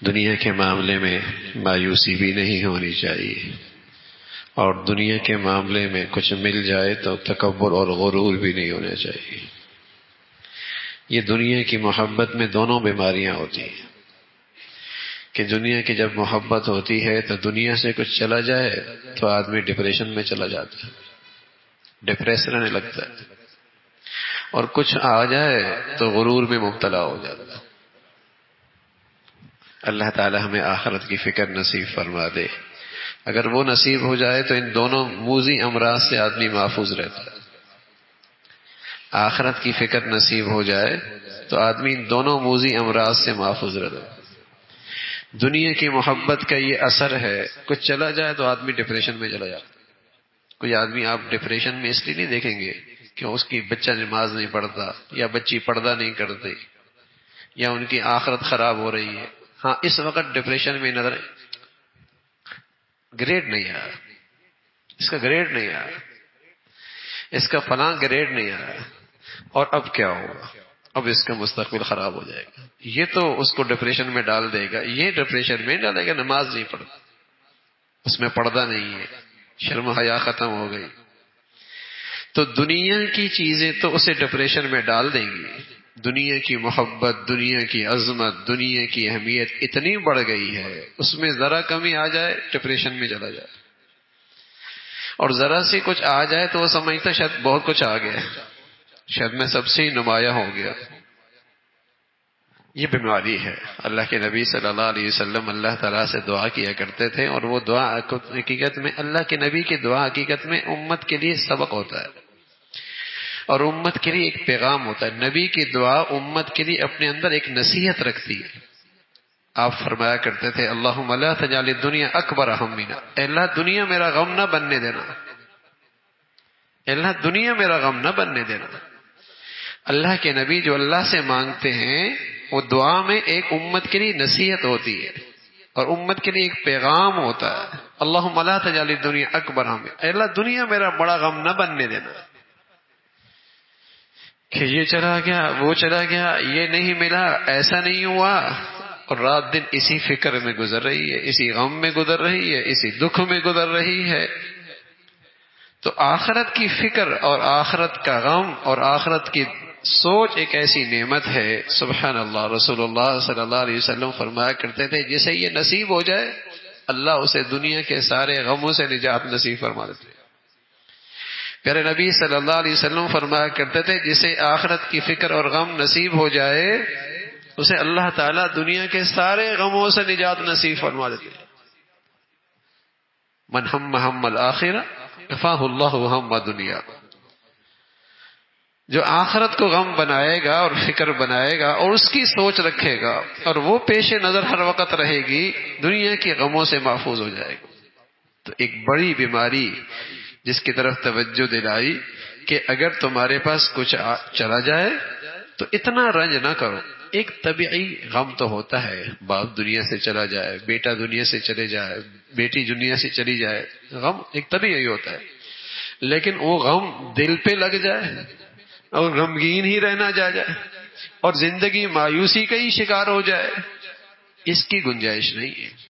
دنیا کے معاملے میں مایوسی بھی نہیں ہونی چاہیے، اور دنیا کے معاملے میں کچھ مل جائے تو تکبر اور غرور بھی نہیں ہونا چاہیے۔ یہ دنیا کی محبت میں دونوں بیماریاں ہوتی ہیں کہ دنیا کی جب محبت ہوتی ہے تو دنیا سے کچھ چلا جائے تو آدمی ڈپریشن میں چلا جاتا ہے، ڈپریس رہنے لگتا ہے، اور کچھ آ جائے تو غرور میں مبتلا ہو جاتا ہے۔ اللہ تعالی ہمیں آخرت کی فکر نصیب فرما دے۔ اگر وہ نصیب ہو جائے تو ان دونوں موذی امراض سے آدمی محفوظ رہتا ہے۔ آخرت کی فکر نصیب ہو جائے تو آدمی ان دونوں موذی امراض سے محفوظ رہتا ہے۔ دنیا کی محبت کا یہ اثر ہے، کچھ چلا جائے تو آدمی ڈپریشن میں چلا جاتا ہے۔ کوئی آدمی آپ ڈپریشن میں اس لیے نہیں دیکھیں گے کہ اس کی بچہ نماز نہیں پڑھتا، یا بچی پردہ نہیں کرتی، یا ان کی آخرت خراب ہو رہی ہے۔ ہاں اس وقت ڈپریشن میں نظر گریڈ نہیں آیا، اس کا گریڈ نہیں آیا، اس کا فلاں گریڈ نہیں آیا، اور اب کیا ہوگا، اب اس کا مستقبل خراب ہو جائے گا۔ یہ تو اس کو ڈپریشن میں ڈال دے گا، یہ ڈپریشن میں ڈالے گا نماز نہیں پڑھتا، اس میں پردہ نہیں ہے، شرم و حیا ختم ہو گئی۔ تو دنیا کی چیزیں تو اسے ڈپریشن میں ڈال دیں گی۔ دنیا کی محبت، دنیا کی عظمت، دنیا کی اہمیت اتنی بڑھ گئی ہے، اس میں ذرا کمی آ جائے ڈپریشن میں چلا جائے، اور ذرا سی کچھ آ جائے تو وہ سمجھتا شاید بہت کچھ آ گیا، شاید میں سب سے ہی نمایاں ہو گیا۔ یہ بیماری ہے۔ اللہ کے نبی صلی اللہ علیہ وسلم اللہ تعالیٰ سے دعا کیا کرتے تھے، اور وہ دعا حقیقت میں اللہ کے نبی کی دعا حقیقت میں امت کے لیے سبق ہوتا ہے، اور امت کے لیے ایک پیغام ہوتا ہے۔ نبی کی دعا امت کے لیے اپنے اندر ایک نصیحت رکھتی ہے۔ آپ فرمایا کرتے تھے اللہم لا تجعل الدنیا اکبر ہمنا، اے اللہ دنیا میرا غم نہ بننے دینا، اے اللہ دنیا میرا غم نہ بننے دینا۔ اللہ کے نبی جو اللہ سے مانگتے ہیں وہ دعا میں ایک امت کے لیے نصیحت ہوتی ہے، اور امت کے لیے ایک پیغام ہوتا ہے۔ اللہم لا تجعل الدنیا اکبر ہمنا، اے اللہ دنیا میرا بڑا غم نہ بننے دینا، کہ یہ چلا گیا، وہ چلا گیا، یہ نہیں ملا، ایسا نہیں ہوا، اور رات دن اسی فکر میں گزر رہی ہے، اسی غم میں گزر رہی ہے، اسی دکھ میں گزر رہی ہے۔ تو آخرت کی فکر اور آخرت کا غم اور آخرت کی سوچ ایک ایسی نعمت ہے، سبحان اللہ۔ رسول اللہ صلی اللہ علیہ وسلم فرمایا کرتے تھے جسے یہ نصیب ہو جائے اللہ اسے دنیا کے سارے غموں سے نجات نصیب فرما دیتے ہیں۔ پیارے نبی صلی اللہ علیہ وسلم فرمایا کرتے تھے جسے آخرت کی فکر اور غم نصیب ہو جائے اسے اللہ تعالیٰ دنیا کے سارے غموں سے نجات نصیب فرما دیتے ہیں۔ من ہم ہم الآخرہ کفاہ اللہ ہم دنیا، جو آخرت کو غم بنائے گا اور فکر بنائے گا اور اس کی سوچ رکھے گا اور وہ پیش نظر ہر وقت رہے گی، دنیا کے غموں سے محفوظ ہو جائے گا۔ تو ایک بڑی بیماری جس کی طرف توجہ دلائی کہ اگر تمہارے پاس کچھ چلا جائے تو اتنا رنج نہ کرو۔ ایک طبیعی غم تو ہوتا ہے، باپ دنیا سے چلا جائے، بیٹا دنیا سے چلے جائے، بیٹی دنیا سے چلی جائے، غم ایک طبیعی ہوتا ہے، لیکن وہ غم دل پہ لگ جائے اور غمگین ہی رہنا جائے اور زندگی مایوسی کا ہی شکار ہو جائے، اس کی گنجائش نہیں ہے۔